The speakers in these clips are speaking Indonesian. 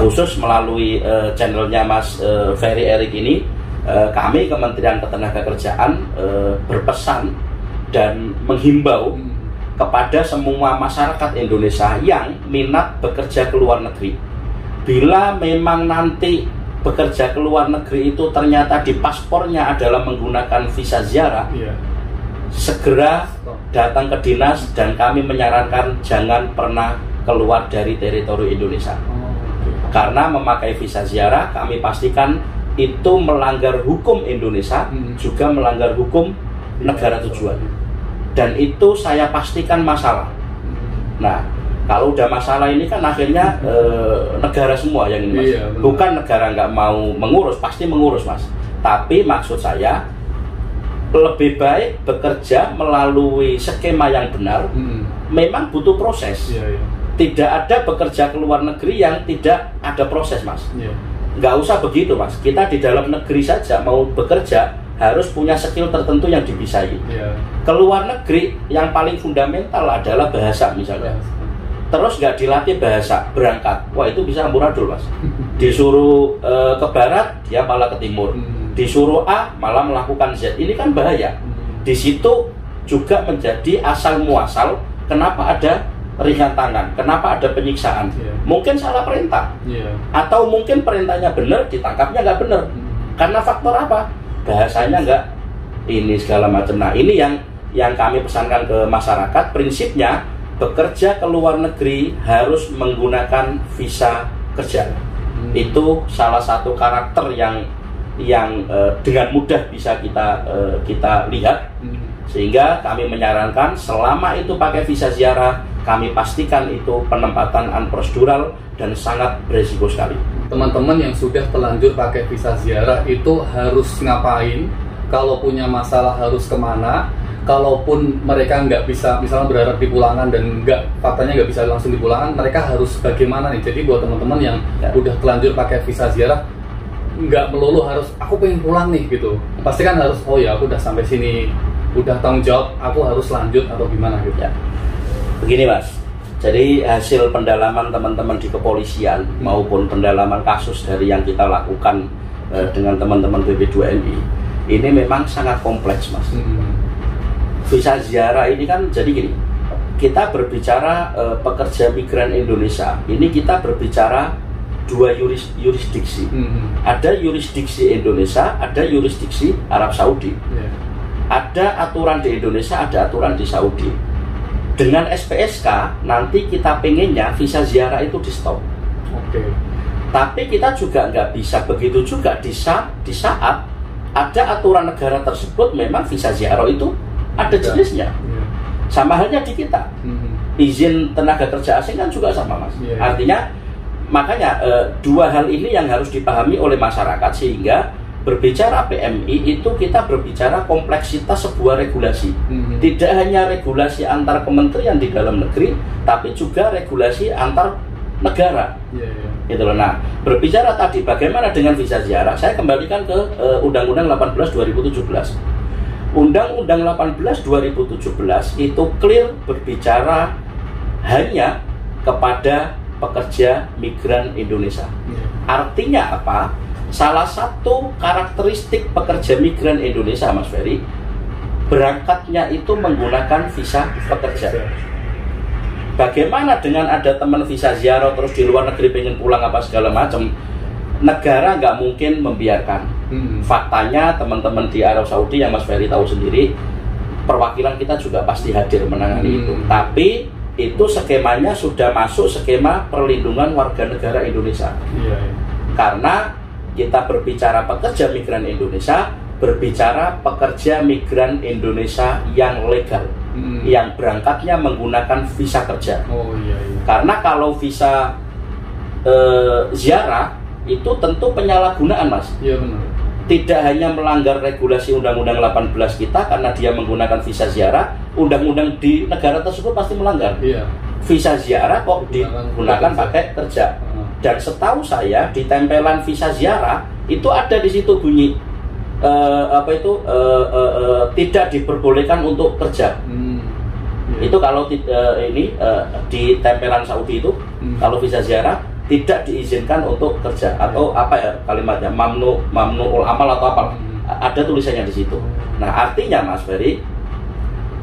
Khusus melalui channelnya Mas Ferry Erik ini, kami Kementerian Ketenagakerjaan berpesan dan menghimbau kepada semua masyarakat Indonesia yang minat bekerja ke luar negeri. Bila memang nanti bekerja ke luar negeri itu ternyata di paspornya adalah menggunakan visa ziarah, segera datang ke dinas dan kami menyarankan jangan pernah keluar dari teritori Indonesia. Karena memakai visa ziarah kami pastikan itu melanggar hukum Indonesia, juga melanggar hukum negara tujuan. Dan itu saya pastikan masalah. Nah, kalau udah masalah ini kan akhirnya negara semua yang ini, Mas. Bukan negara nggak mau mengurus, pasti mengurus, Mas. Tapi maksud saya lebih baik bekerja melalui skema yang benar. Memang butuh proses. Tidak ada bekerja ke luar negeri yang tidak ada proses, Mas. Nggak usah begitu, Mas. Kita di dalam negeri saja mau bekerja harus punya skill tertentu yang dibisai. Ke luar negeri yang paling fundamental adalah bahasa misalnya. Terus nggak dilatih bahasa, berangkat, wah itu bisa amburadul, Mas. Disuruh ke barat, dia malah ke timur. Disuruh A, malah melakukan Z. Ini kan bahaya. Di situ juga menjadi asal muasal kenapa ada ringan tangan, kenapa ada penyiksaan. Mungkin salah perintah, atau mungkin perintahnya benar, ditangkapnya nggak benar. Karena faktor apa? Bahasanya nggak ini segala macam. Nah, ini yang kami pesankan ke masyarakat. Prinsipnya bekerja ke luar negeri harus menggunakan visa kerja. Itu salah satu karakter yang dengan mudah bisa kita lihat. Sehingga kami menyarankan selama itu pakai visa ziarah, kami pastikan itu penempatan unprosedural dan sangat beresiko sekali. Teman-teman yang sudah terlanjur pakai visa ziarah itu harus ngapain? Kalau punya masalah harus kemana? Kalaupun mereka nggak bisa, misalnya berharap dipulangkan dan faktanya nggak bisa langsung dipulangkan, mereka harus bagaimana nih? Jadi buat teman-teman yang udah terlanjur pakai visa ziarah, nggak melulu harus aku pengen pulang nih gitu. Pasti kan harus, oh ya aku udah sampai sini, udah tanggung jawab, aku harus lanjut atau gimana gitu. Begini, Mas, jadi hasil pendalaman teman-teman di kepolisian maupun pendalaman kasus dari yang kita lakukan dengan teman-teman PP2NI ini memang sangat kompleks, Mas. Visa ziarah ini kan jadi gini, kita berbicara pekerja migran Indonesia, ini kita berbicara dua yurisdiksi. Ada yurisdiksi Indonesia, ada yurisdiksi Arab Saudi. Ada aturan di Indonesia, ada aturan di Saudi. Dengan SPSK nanti kita pengennya visa ziarah itu di stop. Tapi kita juga nggak bisa begitu juga di saat ada aturan negara tersebut memang visa ziarah itu ada jenisnya. Sama halnya di kita. Izin tenaga kerja asing kan juga sama, Mas. Artinya makanya dua hal ini yang harus dipahami oleh masyarakat, sehingga berbicara PMI itu kita berbicara kompleksitas sebuah regulasi. Tidak hanya regulasi antar kementerian di dalam negeri, tapi juga regulasi antar negara. Gitu loh. Nah, berbicara tadi bagaimana dengan visa ziarah, saya kembalikan ke Undang-Undang 18 2017. Undang-Undang 18 2017 itu clear berbicara hanya kepada pekerja migran Indonesia. Artinya apa? Salah satu karakteristik pekerja migran Indonesia, Mas Ferry, berangkatnya itu menggunakan visa pekerja. Bagaimana dengan ada teman visa ziarah terus di luar negeri pengen pulang apa segala macam? Negara nggak mungkin membiarkan. Faktanya teman-teman di Arab Saudi yang Mas Ferry tahu sendiri, perwakilan kita juga pasti hadir menangani itu. Tapi itu skemanya sudah masuk skema perlindungan warga negara Indonesia. Karena kita berbicara pekerja migran Indonesia, berbicara pekerja migran Indonesia yang legal, yang berangkatnya menggunakan visa kerja. Karena kalau visa ziarah itu tentu penyalahgunaan, Mas. Tidak hanya melanggar regulasi Undang-Undang 18 kita karena dia menggunakan visa ziarah, undang-undang di negara tersebut pasti melanggar. Visa ziarah kok digunakan pakai kerja. Dan setahu saya di tempelan visa ziarah itu ada di situ bunyi tidak diperbolehkan untuk kerja. Itu kalau di tempelan Saudi itu kalau visa ziarah tidak diizinkan untuk kerja atau apa ya kalimatnya mamnuul amal atau apa, ada tulisannya di situ. Nah artinya Mas Ferry,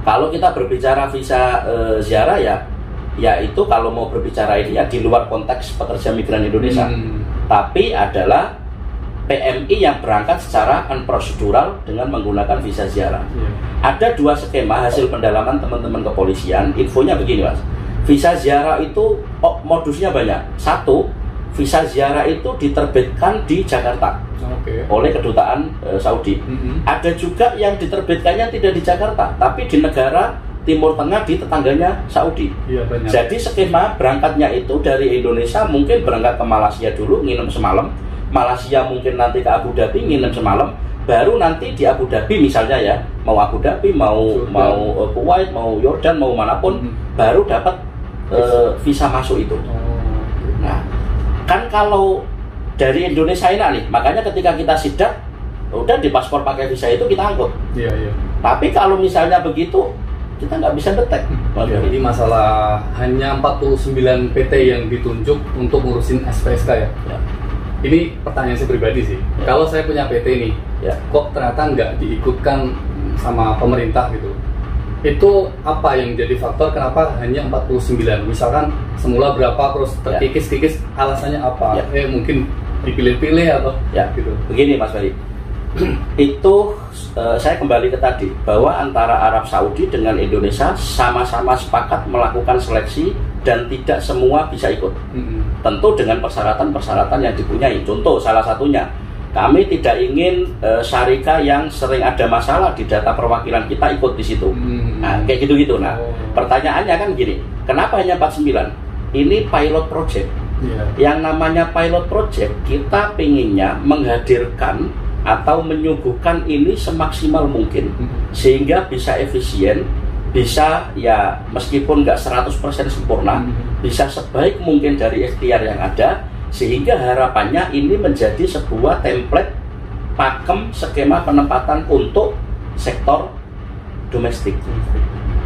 kalau kita berbicara visa ziarah ya itu kalau mau berbicara ini ya di luar konteks pekerja migran Indonesia, tapi adalah PMI yang berangkat secara unprosedural dengan menggunakan visa ziarah. Ada dua skema hasil pendalaman teman-teman kepolisian. Infonya begini Mas, visa ziarah itu modusnya banyak. Satu, visa ziarah itu diterbitkan di Jakarta oleh kedutaan Saudi. Ada juga yang diterbitkannya tidak di Jakarta, tapi di negara Timur Tengah di tetangganya Saudi. Jadi skema berangkatnya itu dari Indonesia mungkin berangkat ke Malaysia dulu, nginep semalam. Malaysia mungkin nanti ke Abu Dhabi, nginep semalam. Baru nanti di Abu Dhabi misalnya ya, mau Abu Dhabi, mau Kuwait, mau Yordan, mau manapun, baru dapat visa masuk itu. Nah, kan kalau dari Indonesia ini nih, makanya ketika kita sidak, udah di paspor pakai visa itu kita angkut. Tapi kalau misalnya begitu, kita nggak bisa detek. Ini masalah hanya 49 PT yang ditunjuk untuk ngurusin SPSK ya. Ini pertanyaan saya pribadi sih. Kalau saya punya PT nih, kok ternyata nggak diikutkan sama pemerintah gitu. Itu apa yang jadi faktor kenapa hanya 49? Misalkan semula berapa terus terkikis-kikis, alasannya apa? Mungkin dipilih-pilih atau gitu. Begini Mas Ferry, itu saya kembali ke tadi bahwa antara Arab Saudi dengan Indonesia sama-sama sepakat melakukan seleksi dan tidak semua bisa ikut. Tentu dengan persyaratan-persyaratan yang dipunyai. Contoh salah satunya, kami tidak ingin syarikah yang sering ada masalah di data perwakilan kita ikut di situ. Nah, kayak gitu-gitu. Nah, pertanyaannya kan gini, kenapa hanya 49? Ini pilot project. Yang namanya pilot project, kita pinginnya menghadirkan atau menyuguhkan ini semaksimal mungkin sehingga bisa efisien, bisa ya meskipun nggak 100% sempurna, bisa sebaik mungkin dari ikhtiar yang ada, sehingga harapannya ini menjadi sebuah template pakem skema penempatan untuk sektor domestik.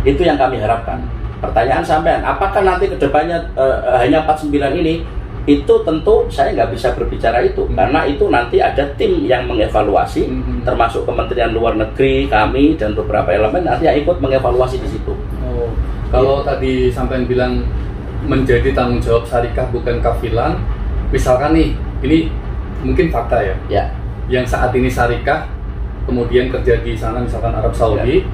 Itu yang kami harapkan. Pertanyaan sampean, apakah nanti kedepannya hanya 49 ini? Itu tentu saya nggak bisa berbicara itu, karena itu nanti ada tim yang mengevaluasi, termasuk Kementerian Luar Negeri, kami dan beberapa elemen nanti yang ikut mengevaluasi di situ. Kalau tadi sampean bilang menjadi tanggung jawab syarikah bukan kafilan, misalkan nih, ini mungkin fakta ya, yang saat ini syarikah kemudian kerja di sana misalkan Arab Saudi,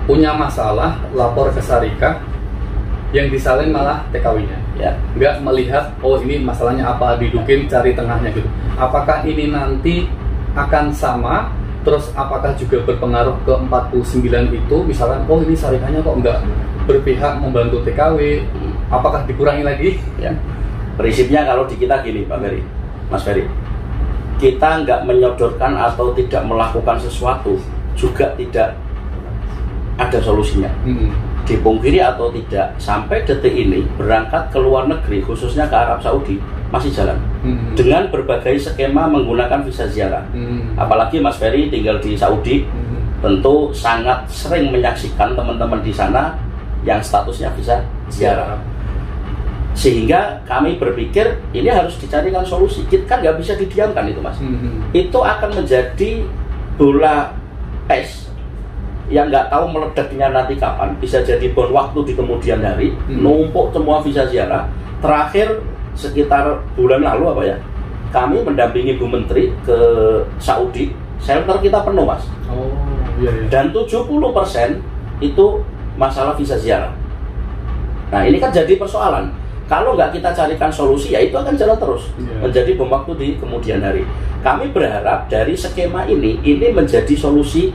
punya masalah lapor ke syarikah, yang disalin malah TKW-nya, nggak melihat oh ini masalahnya apa, didukin cari tengahnya gitu. Apakah ini nanti akan sama? Terus apakah juga berpengaruh ke 49 itu? Misalkan oh ini syarikahnya kok nggak berpihak membantu TKW, apakah dikurangi lagi? Prinsipnya kalau di kita gini Pak Ferry, Mas Ferry, kita nggak menyodorkan atau tidak melakukan sesuatu juga tidak ada solusinya. Dipungkiri atau tidak, sampai detik ini berangkat ke luar negeri khususnya ke Arab Saudi masih jalan dengan berbagai skema menggunakan visa ziarah. Apalagi Mas Ferry tinggal di Saudi, tentu sangat sering menyaksikan teman-teman di sana yang statusnya visa ziarah. Sehingga kami berpikir ini harus dicarikan solusi. Kita kan nggak bisa didiamkan itu Mas. Itu akan menjadi bola es yang nggak tahu meledaknya nanti kapan, bisa jadi bom waktu di kemudian hari, numpuk semua visa ziarah. Terakhir sekitar bulan lalu kami mendampingi Bu Menteri ke Saudi, shelter kita penuh Mas. Dan 70% itu masalah visa ziarah. Nah ini kan jadi persoalan. Kalau nggak kita carikan solusi, ya itu akan jalan terus, menjadi bom waktu di kemudian hari. Kami berharap dari skema ini menjadi solusi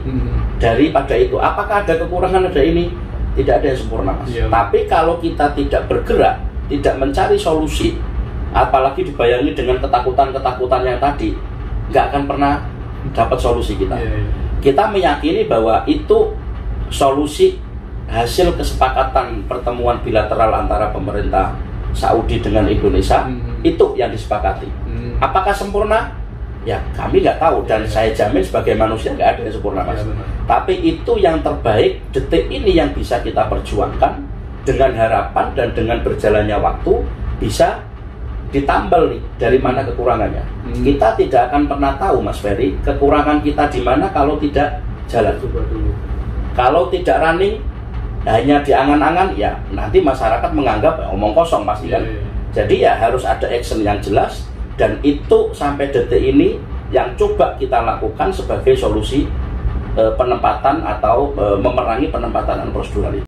daripada itu. Apakah ada kekurangan ada ini? Tidak ada yang sempurna Mas. Tapi kalau kita tidak bergerak, tidak mencari solusi, apalagi dibayangi dengan ketakutan-ketakutan yang tadi, nggak akan pernah dapat solusi kita. Kita meyakini bahwa itu solusi hasil kesepakatan pertemuan bilateral antara pemerintah Saudi dengan Indonesia, itu yang disepakati. Apakah sempurna? Ya kami nggak tahu, dan saya jamin sebagai manusia nggak ada yang sempurna Mas. Tapi itu yang terbaik detik ini yang bisa kita perjuangkan dengan harapan dan dengan berjalannya waktu bisa ditambal nih dari mana kekurangannya. Kita tidak akan pernah tahu, Mas Ferry, kekurangan kita di mana kalau tidak jalan. Kalau tidak running, hanya di angan-angan, ya nanti masyarakat menganggap omong kosong pasti kan. Jadi ya harus ada action yang jelas, dan itu sampai detik ini yang coba kita lakukan sebagai solusi penempatan atau memerangi penempatan prosedural itu.